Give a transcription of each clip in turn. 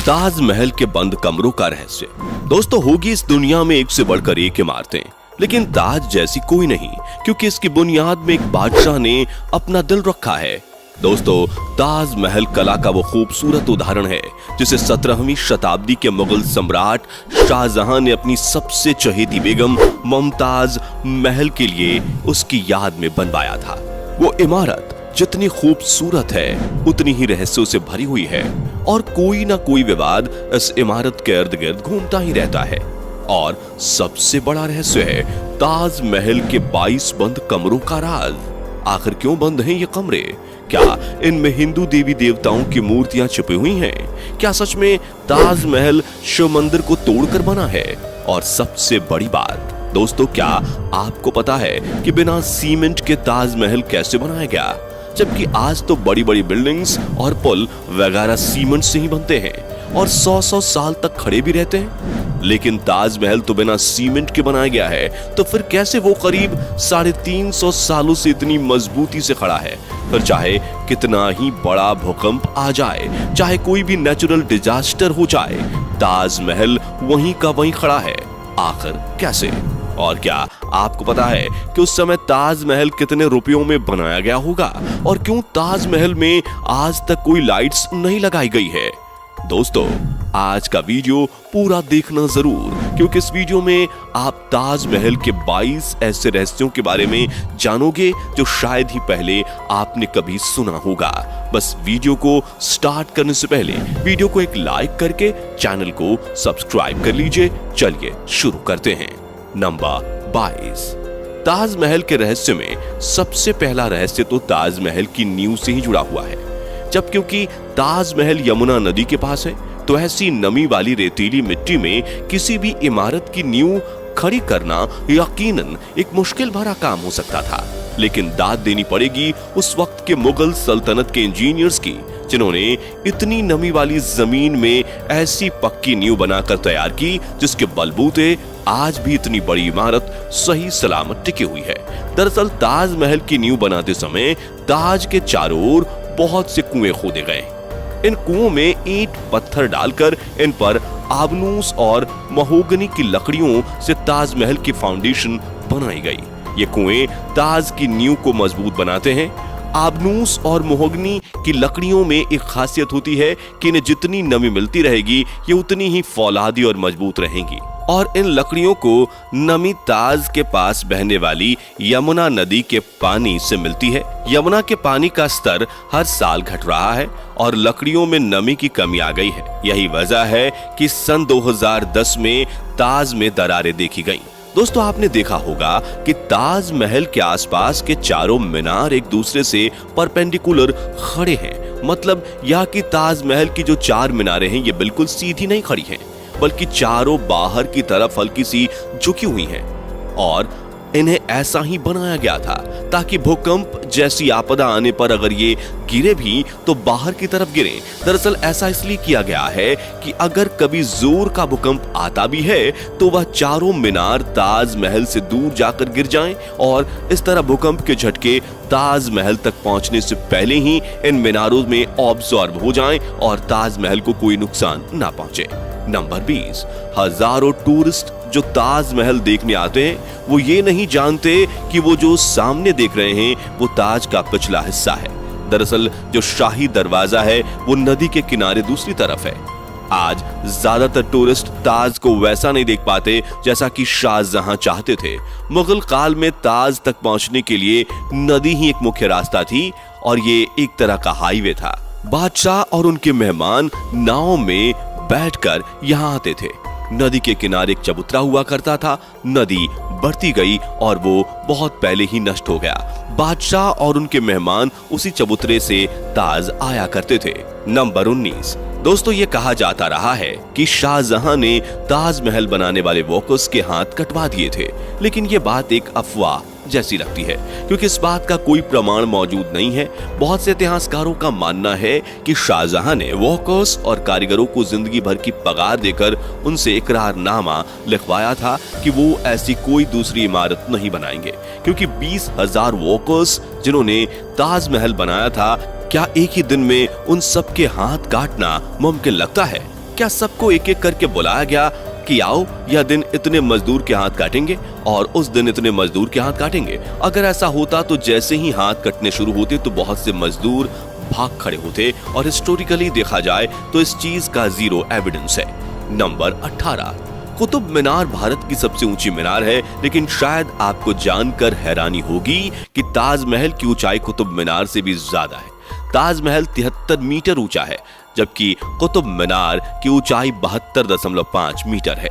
ताजमहल के बंद कमरों का रहस्य। दोस्तों, होगी इस दुनिया में एक से बढ़कर एक इमारतें, लेकिन ताज जैसी कोई नहीं, क्योंकि इसकी बुनियाद में एक बादशाह ने अपना दिल रखा है। दोस्तों, ताजमहल कला का वो खूबसूरत उदाहरण है जिसे 17वीं शताब्दी के मुगल सम्राट शाहजहां ने अपनी सबसे चहेती बेगम मुमताज महल के लिए उसकी याद में बनवाया था। वो इमारत जितनी खूबसूरत है उतनी ही रहस्यों से भरी हुई है और कोई ना कोई विवाद इस इमारत के इर्द गिर्द घूमता ही रहता है। और सबसे बड़ा रहस्य है ताजमहल के 22 बंद कमरों का राज। आखिर क्यों बंद हैं ये कमरे? क्या इनमें हिंदू देवी देवताओं की मूर्तियां छिपी हुई हैं? क्या सच में ताजमहल शिव मंदिर को तोड़कर बना है? और सबसे बड़ी बात दोस्तों, क्या आपको पता है कि बिना सीमेंट के ताजमहल कैसे बनाया गया? जबकि आज तो बड़ी बड़ी बिल्डिंग्स और पुल वगैरह सीमेंट से ही बनते हैं और 100-100 साल तक खड़े भी रहते हैं, लेकिन ताजमहल तो बिना सीमेंट के बनाया गया है। तो फिर कैसे वो करीब 350 सालों से इतनी मजबूती से खड़ा है? फिर चाहे कितना ही बड़ा भूकंप आ जाए, चाहे कोई भी नेचुरल डिजास्टर हो जाए, ताजमहल वहीं का वहीं खड़ा है। आखिर कैसे? और क्या आपको पता है कि उस समय ताजमहल कितने रुपयों में बनाया गया होगा? और क्यों ताजमहल में आज तक कोई लाइट्स नहीं लगाई गई है? दोस्तों, आज का वीडियो पूरा देखना जरूर, क्योंकि इस वीडियो में आप ताजमहल के 22 ऐसे रहस्यों के बारे में जानोगे जो शायद ही पहले आपने कभी सुना होगा। बस वीडियो को स्टार्ट करने से पहले वीडियो को एक लाइक करके चैनल को सब्सक्राइब कर लीजिए। चलिए शुरू करते हैं। नंबर 22। ताजमहल के रहस्य में सबसे पहला रहस्य तो ताजमहल की नींव से ही जुड़ा हुआ है। जब क्योंकि ताजमहल यमुना नदी के पास है, तो ऐसी नमी वाली रेतीली मिट्टी में किसी भी इमारत की नींव खड़ी करना यकीनन एक मुश्किल भरा काम हो सकता था। लेकिन दाद देनी पड़ेगी उस वक्त के मुगल सल्तनत के इंजीनियर्स की, जिन्होंने इतनी नमी वाली जमीन में ऐसी पक्की नींव बनाकर तैयार की जिसके बलबूते आज भी इतनी बड़ी इमारत सही सलामत टिकी हुई है। दरअसल ताजमहल की नींव बनाते समय ताज के चारों ओर बहुत से कुएं खोदे गए। इन कुओं में ईंट पत्थर डालकर इन पर आबनूस और महोगनी की लकड़ियों से ताजमहल की फाउंडेशन बनाई गई। ये कुएं ताज की नींव को मजबूत बनाते हैं। आबनूस और महोगनी की लकड़ियों में एक खासियत होती है कि इन्हें जितनी नमी मिलती रहेगी ये उतनी ही फौलादी और मजबूत रहेंगी। और इन लकड़ियों को नमी ताज के पास बहने वाली यमुना नदी के पानी से मिलती है। यमुना के पानी का स्तर हर साल घट रहा है और लकड़ियों में नमी की कमी आ गई है। यही वजह है कि सन 2010 में ताज में दरारें देखी गईं। दोस्तों, आपने देखा होगा कि ताजमहल के आसपास के चारों मीनार एक दूसरे से परपेंडिकुलर खड़े हैं। मतलब यह कि ताजमहल की जो 4 मीनारें हैं ये बिल्कुल सीधी नहीं खड़ी हैं, बल्कि चारों बाहर की तरफ हल्की सी झुकी हुई हैं। और इन्हें ऐसा ही बनाया गया था ताकि भूकंप जैसी आपदा आने पर अगर ये गिरे भी तो बाहर की तरफ गिरे। दरअसल ऐसा इसलिए किया गया है कि अगर कभी जोर का भूकंप आता भी है तो वह चारों मीनार ताजमहल से दूर जाकर गिर जाएं और इस तरह भूकंप के झटके ताजमहल तक पहुंचने से पहले ही इन मीनारों में ऑब्जॉर्ब हो जाएं और ताजमहल को कोई नुकसान ना पहुंचे। नंबर 20। हजारों टूरिस्ट जो ताजमहल देखने आते हैं वो ये नहीं जानते कि वो जो सामने देख रहे हैं वो ताज का पिछला हिस्सा है। दरअसल जो शाही दरवाजा है वो नदी के किनारे दूसरी तरफ है। आज ज्यादातर टूरिस्ट ताज को वैसा नहीं देख पाते जैसा कि शाहजहां चाहते थे। मुगल काल में ताज तक पहुंचने के लिए नदी ही एक मुख्य रास्ता थी और ये एक तरह का हाईवे था। बादशाह और उनके मेहमान नाव में बैठकर यहाँ आते थे। नदी के किनारे एक चबूतरा हुआ करता था। नदी बढ़ती गई और वो बहुत पहले ही नष्ट हो गया। बादशाह और उनके मेहमान उसी चबूतरे से ताज आया करते थे। नंबर 19। दोस्तों, ये कहा जाता रहा है कि शाहजहां ने ताजमहल बनाने वाले वर्कर्स के हाथ कटवा दिए थे, लेकिन ये बात एक अफवाह जैसी लगती है क्योंकि इस बात का कोई प्रमाण मौजूद नहीं है। बहुत से इतिहासकारों का मानना है कि शाहजहां ने वर्कर्स और कारीगरों को जिंदगी भर की पगार देकर उनसे इकरारनामा लिखवाया था कि वो ऐसी कोई दूसरी इमारत नहीं बनाएंगे, क्योंकि 20,000 वर्कर्स जिन्होंने ताजमहल बनाया था, क्या एक ही दिन में उन सब के हाथ काटना मुमकिन लगता है? क्या सबको एक एक करके बुलाया गया कि आओ यह दिन इतने मजदूर के हाथ काटेंगे और उस दिन इतने मजदूर के हाथ काटेंगे? अगर ऐसा होता तो जैसे ही हाथ कटने शुरू होते तो बहुत से मजदूर भाग खड़े होते और हिस्टोरिकली देखा जाए तो इस चीज का जीरो एविडेंस है। नंबर 18, कुतुब मीनार भारत की सबसे ऊंची मीनार है, लेकिन शायद आपको जानकर हैरानी होगी कि ताजमहल की ऊंचाई कुतुब मीनार से भी ज्यादा है। ताजमहल 73 मीटर ऊंचा है, जबकि कुतुब मीनार की ऊंचाई 72.5 मीटर है।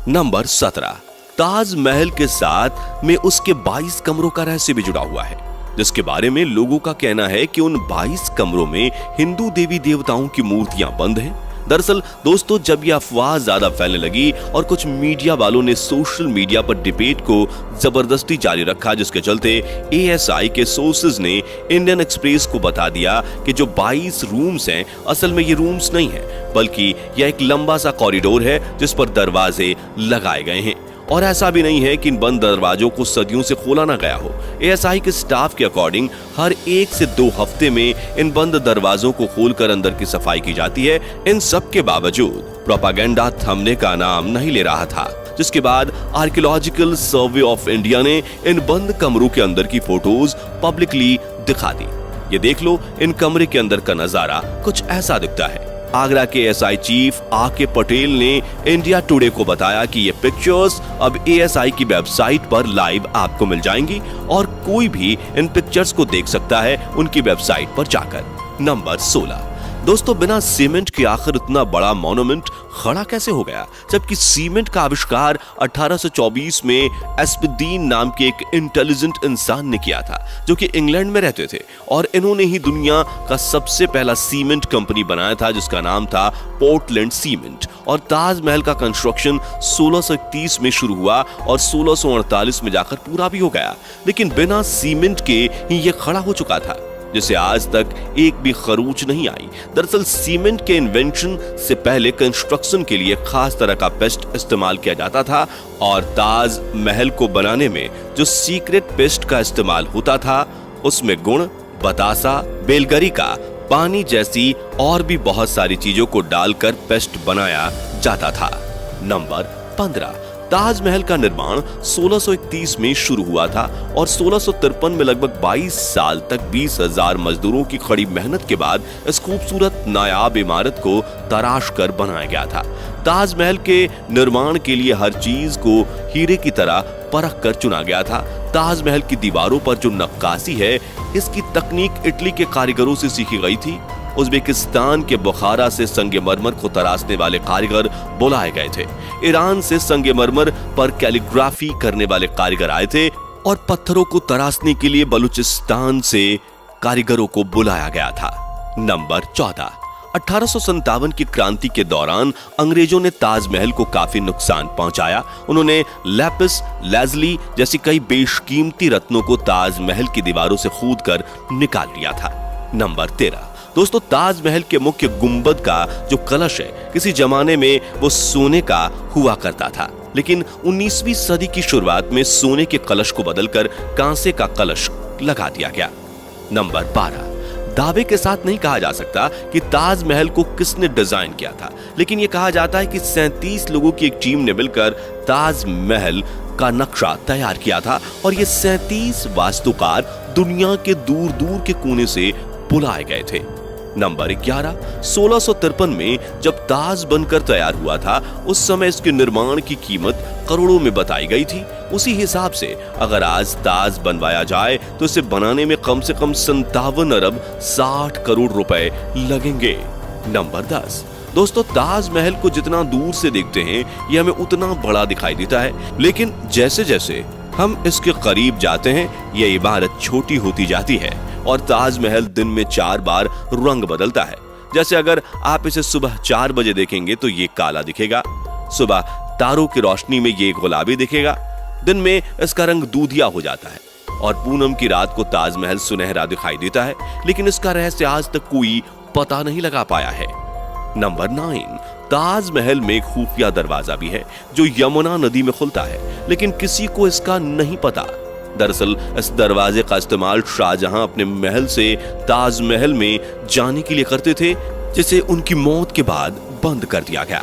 नंबर 17, ताजमहल के साथ में उसके 22 कमरों का रहस्य भी जुड़ा हुआ है, जिसके बारे में लोगों का कहना है कि उन 22 कमरों में हिंदू देवी देवताओं की मूर्तियां बंद हैं। दरअसल दोस्तों, जब यह अफवाह ज्यादा फैलने लगी और कुछ मीडिया वालों ने सोशल मीडिया पर डिबेट को जबरदस्ती जारी रखा, जिसके चलते ASI के सोर्सेज ने इंडियन एक्सप्रेस को बता दिया कि जो 22 रूम्स हैं, असल में ये रूम्स नहीं है, बल्कि यह एक लंबा सा कॉरिडोर है जिस पर दरवाजे लगाए गए हैं। और ऐसा भी नहीं है कि इन बंद दरवाजों को सदियों से खोला ना गया हो। ASI के स्टाफ के अकॉर्डिंग हर 1 से 2 हफ्ते में इन बंद दरवाजों को खोलकर अंदर की सफाई की जाती है। इन सब के बावजूद प्रोपागेंडा थमने का नाम नहीं ले रहा था, जिसके बाद आर्कियोलॉजिकल सर्वे ऑफ इंडिया ने इन बंद कमरों के अंदर की फोटोज पब्लिकली दिखा दी। ये देख लो, इन कमरे के अंदर का नजारा कुछ ऐसा दिखता है। आगरा के ASI चीफ AK पटेल ने इंडिया टुडे को बताया कि ये पिक्चर्स अब ASI की वेबसाइट पर लाइव आपको मिल जाएंगी और कोई भी इन पिक्चर्स को देख सकता है उनकी वेबसाइट पर जाकर। नंबर 16, दोस्तों, बिना सीमेंट के आखिर इतना बड़ा मॉन्यूमेंट खड़ा कैसे हो गया, जबकि सीमेंट का आविष्कार 1824 में एस्पिदीन नाम के एक इंटेलिजेंट इंसान ने किया था, जो कि इंग्लैंड में रहते थे, और इन्होंने ही दुनिया का सबसे पहला सीमेंट कंपनी बनाया था, जिसका नाम था पोर्टलैंड सीमेंट। और ताजमहल का कंस्ट्रक्शन 1631 में शुरू हुआ और 1648 में जाकर पूरा भी हो गया, लेकिन बिना सीमेंट के ही यह खड़ा हो चुका था, जिसे आज तक एक भी खरोंच नहीं आई। दरअसल सीमेंट के इन्वेंशन से पहले कंस्ट्रक्शन के लिए खास तरह का पेस्ट इस्तेमाल किया जाता था, और ताजमहल को बनाने में जो सीक्रेट पेस्ट का इस्तेमाल होता था उसमें गुण, बतासा, बेलगरिका, पानी जैसी और भी बहुत सारी चीजों को डालकर पेस्ट बनाया जाता था। नंबर 15, ताजमहल का निर्माण 1631 में शुरू हुआ था और 1653 में लगभग 22 साल तक 20,000 मजदूरों की कड़ी मेहनत के बाद इस खूबसूरत नायाब इमारत को तराश कर बनाया गया था। ताजमहल के निर्माण के लिए हर चीज को हीरे की तरह परख कर चुना गया था। ताजमहल की दीवारों पर जो नक्काशी है, इसकी तकनीक इटली के कारीगरों से सीखी गई थी। उज्बेकिस्तान के बुखारा से संगमरमर को तराशने वाले कारीगर बुलाए गए थे। ईरान से संगमरमर पर कैलीग्राफी करने वाले कारीगर आए थे और पत्थरों को तराशने के लिए बलूचिस्तान से कारीगरों को बुलाया गया था। नंबर 14, 1857 की क्रांति के दौरान अंग्रेजों ने ताजमहल को काफी नुकसान पहुंचाया। उन्होंने लैपिस लाजुली जैसी कई बेशकीमती रत्नों को ताजमहल की दीवारों से खोदकर निकाल लिया था। नंबर 13, दोस्तों, ताजमहल के मुख्य गुंबद का जो कलश है, किसी जमाने में वो सोने का हुआ करता था, लेकिन 19वीं सदी की शुरुआत में सोने के कलश को बदलकर कांसे का कलश लगा दिया गया। नंबर 12, दावे के साथ नहीं कहा जा सकता कि ताजमहल को किसने डिजाइन किया था, लेकिन यह कहा जाता है कि 37 लोगों की एक टीम ने मिलकर ताजमहल का नक्शा तैयार किया था और ये 37 वास्तुकार दुनिया के दूर दूर के कोने से बुलाए गए थे। नंबर 11, 1653 में जब ताज बनकर तैयार हुआ था, उस समय इसके निर्माण की कीमत करोड़ों में बताई गई थी। उसी हिसाब से अगर आज ताज बनवाया जाए तो इसे बनाने में कम से कम 57 अरब 60 करोड़ रुपए लगेंगे। नंबर 10, दोस्तों, ताजमहल को जितना दूर से देखते हैं यह हमें उतना बड़ा दिखाई देता है, लेकिन जैसे जैसे हम इसके करीब जाते हैं यह इमारत छोटी होती जाती है और ताजमहल दिन में 4 बार रंग बदलता है। जैसे अगर आप इसे सुबह 4 बजे देखेंगे तो ये काला दिखेगा, सुबह तारों की रोशनी में ये गुलाबी दिखेगा, दिन में इसका रंग दूधिया हो जाता है और पूनम की रात को ताजमहल सुनहरा दिखाई देता है, लेकिन इसका रहस्य आज तक कोई पता नहीं लगा पाया है। नंबर 9, ताजमहल में एक खुफिया दरवाजा भी है जो यमुना नदी में खुलता है, लेकिन किसी को इसका नहीं पता। दरअसल इस दरवाजे का इस्तेमाल शाहजहां अपने महल से ताजमहल में जाने के लिए करते थे, जिसे उनकी मौत के बाद बंद कर दिया गया।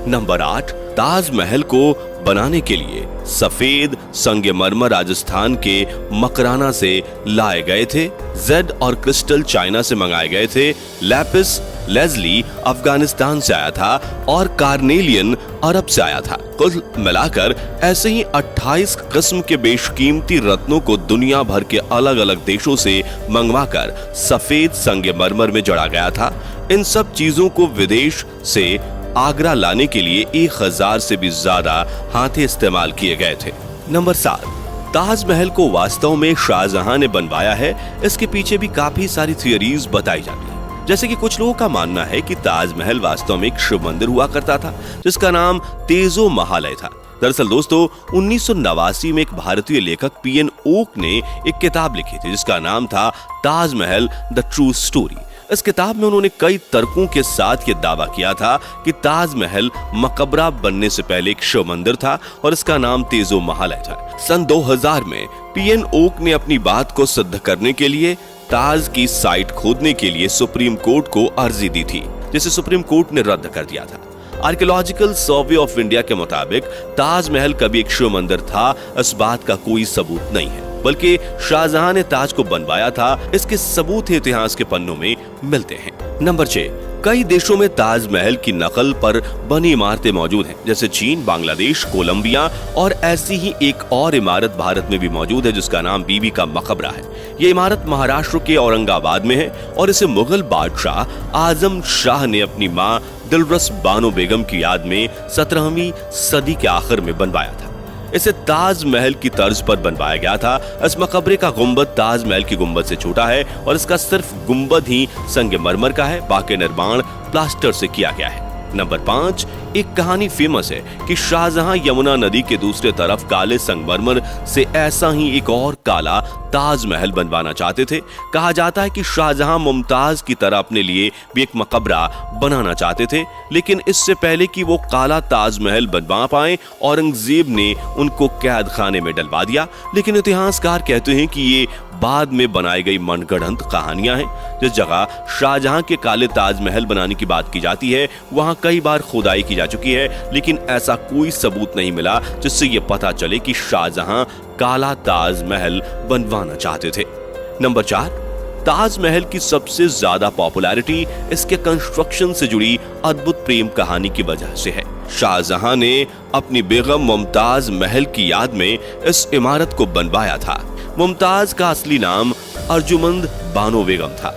नंबर 8, ताजमहल को बनाने के लिए सफेद संगमरमर राजस्थान के मकराना से लाए गए थे, जेड और क्रिस्टल चाइना से मंगाए गए थे, लैपिस लेजली अफगानिस्तान से आया था और कार्नेलियन अरब से आया था। कुल मिलाकर ऐसे ही 28 किस्म के बेशकीमती रत्नों को दुनिया भर के अलग अलग देशों से मंगवाकर सफेद संगमरमर में जड़ा गया था। इन सब चीजों को विदेश से आगरा लाने के लिए 1000 से भी ज्यादा हाथे इस्तेमाल किए गए थे। नंबर 7, ताजमहल को वास्तव में शाहजहां ने बनवाया है। इसके पीछे भी काफी सारी थियरीज बताई जाती है। जैसे कि कुछ लोगों का मानना है कि ताजमहल वास्तव में एक शिव मंदिर हुआ करता था जिसका नाम तेजो महालय था। दरअसल दोस्तों 1989 में एक भारतीय लेखक पीएन ओक ने एक किताब लिखी थी जिसका नाम था ताजमहल द ट्रू स्टोरी। इस किताब में उन्होंने कई तर्कों के साथ ये दावा किया था कि ताजमहल मकबरा बनने से पहले एक शिव मंदिर था और इसका नाम तेजो महालय था। सन 2000 में पीएन ओक ने अपनी बात को सिद्ध करने के लिए ताज की साइट खोदने के लिए सुप्रीम कोर्ट को अर्जी दी थी, जिसे सुप्रीम कोर्ट ने रद्द कर दिया था। आर्कियोलॉजिकल सर्वे ऑफ इंडिया के मुताबिक ताजमहल कभी एक शिव मंदिर था, इस बात का कोई सबूत नहीं है, बल्कि शाहजहां ने ताज को बनवाया था, इसके सबूत इतिहास के पन्नों में मिलते हैं। नंबर 6, कई देशों में ताजमहल की नकल पर बनी इमारतें मौजूद हैं, जैसे चीन, बांग्लादेश, कोलंबिया और ऐसी ही एक और इमारत भारत में भी मौजूद है जिसका नाम बीबी का मकबरा है। ये इमारत महाराष्ट्र के औरंगाबाद में है और इसे मुगल बादशाह आजम शाह ने अपनी मां दिलरस बानो बेगम की याद में 17वीं सदी के आखिर में बनवाया था। इसे ताजमहल की तर्ज पर बनवाया गया था। इस मकबरे का गुंबद ताजमहल की गुंबद से छोटा है और इसका सिर्फ गुंबद ही संगमरमर का है, बाकी निर्माण प्लास्टर से किया गया है। नंबर 5, एक कहानी फेमस है कि शाहजहां यमुना नदी के दूसरे तरफ काले संगमरमर से ऐसा ही एक और काला ताजमहल बनवाना चाहते थे। कहा जाता है कि शाहजहां मुमताज की तरह अपने लिए भी एक मकबरा बनाना चाहते थे, लेकिन इससे पहले कि वो काला ताजमहल बनवा पाए औरंगजेब ने उनको कैद खाने में डलवा दिया। लेकिन इतिहासकार कहते हैं कि ये बाद में बनाई गई मनगढ़ंत कहानियां हैं। जिस जगह शाहजहां के काले ताजमहल बनाने की बात की जाती है वहां कई बार खुदाई की जा चुकी है, लेकिन ऐसा कोई सबूत नहीं मिला जिससे ये पता चले कि शाहजहां काला ताजमहल बनवाना चाहते थे। नंबर 4, ताजमहल की सबसे ज्यादा पॉपुलैरिटी इसके कंस्ट्रक्शन से जुड़ी अद्भुत प्रेम कहानी की वजह से है। शाहजहां ने अपनी बेगम मुमताज महल की याद में इस इमारत को बनवाया था। मुमताज का असली नाम अर्जुमंद बानो बेगम था।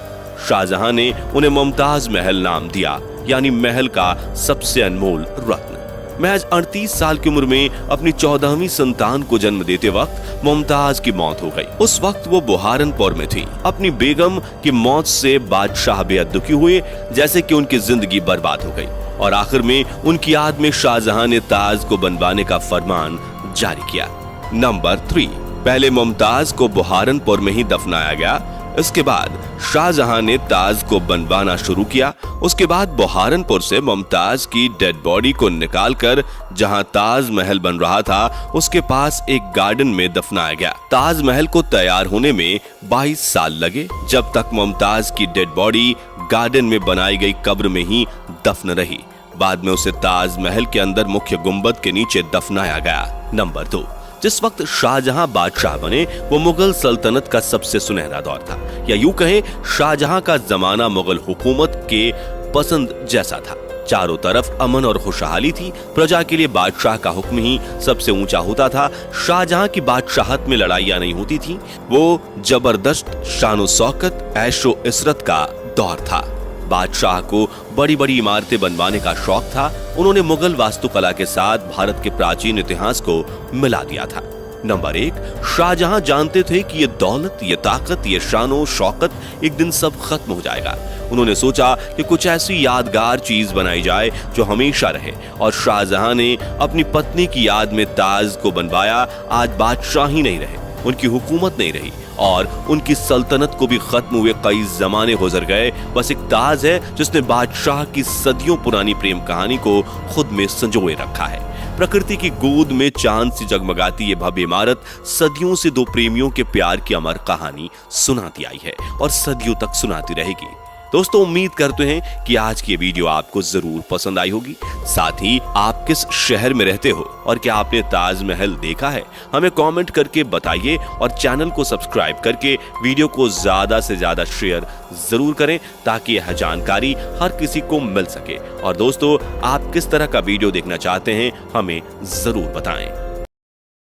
शाहजहां ने उन्हें मुमताज महल नाम दिया, यानी महल का सबसे अनमोल रत्न। महज 38 साल की उम्र में अपनी 14वीं संतान को जन्म देते वक्त मुमताज की मौत हो गई। उस वक्त वो बुहारनपुर में थी। अपनी बेगम की मौत से बादशाह बेहद दुखी हुए, जैसे कि उनकी जिंदगी बर्बाद हो गई और आखिर में उनकी याद में शाहजहां ने ताज को बनवाने का फरमान जारी किया। नंबर 3, पहले मुमताज को बुहारनपुर में ही दफनाया गया। इसके बाद शाहजहां ने ताज को बनवाना शुरू किया। उसके बाद बुहारनपुर से मुमताज की डेड बॉडी को निकालकर जहां ताज महल बन रहा था उसके पास एक गार्डन में दफनाया गया। ताज महल को तैयार होने में 22 साल लगे, जब तक मुमताज की डेड बॉडी गार्डन में बनाई गई कब्र में ही दफन रही। बाद में उसे ताज महल के अंदर मुख्य गुंबद के नीचे दफनाया गया। नंबर 2, जिस वक्त शाहजहां बादशाह बने वो मुगल सल्तनत का सबसे सुनहरा दौर था, या यूं कहें शाहजहां का जमाना मुगल हुकूमत के पसंद जैसा था। चारों तरफ अमन और खुशहाली थी। प्रजा के लिए बादशाह का हुक्म ही सबसे ऊंचा होता था। शाहजहां की बादशाहत में लड़ाइयां नहीं होती थी। वो जबरदस्त शानो शौकत, ऐशो इशरत का दौर था। बादशाह को बड़ी बड़ी इमारतें बनवाने का शौक था। उन्होंने मुगल वास्तुकला के साथ भारत के प्राचीन इतिहास को मिला दिया था। नंबर 1, शाहजहां जानते थे कि ये दौलत, ये ताकत, ये शानो शौकत एक दिन सब खत्म हो जाएगा। उन्होंने सोचा कि कुछ ऐसी यादगार चीज बनाई जाए जो हमेशा रहे, और शाहजहां ने अपनी पत्नी की याद में ताज को बनवाया। आज बादशाह ही नहीं रहे, उनकी हुकूमत नहीं रही और उनकी सल्तनत को भी खत्म हुए कई जमाने गुजर गए। बस एक ताज है जिसने बादशाह की सदियों पुरानी प्रेम कहानी को खुद में संजोए रखा है। प्रकृति की गोद में चांद सी जगमगाती ये भव्य इमारत सदियों से दो प्रेमियों के प्यार की अमर कहानी सुनाती आई है और सदियों तक सुनाती रहेगी। दोस्तों उम्मीद करते हैं कि आज की ये वीडियो आपको जरूर पसंद आई होगी। साथ ही आप किस शहर में रहते हो और क्या आपने ताजमहल देखा है, हमें कमेंट करके बताइए और चैनल को सब्सक्राइब करके वीडियो को ज्यादा से ज्यादा शेयर जरूर करें ताकि यह जानकारी हर किसी को मिल सके। और दोस्तों आप किस तरह का वीडियो देखना चाहते हैं हमें जरूर बताएं।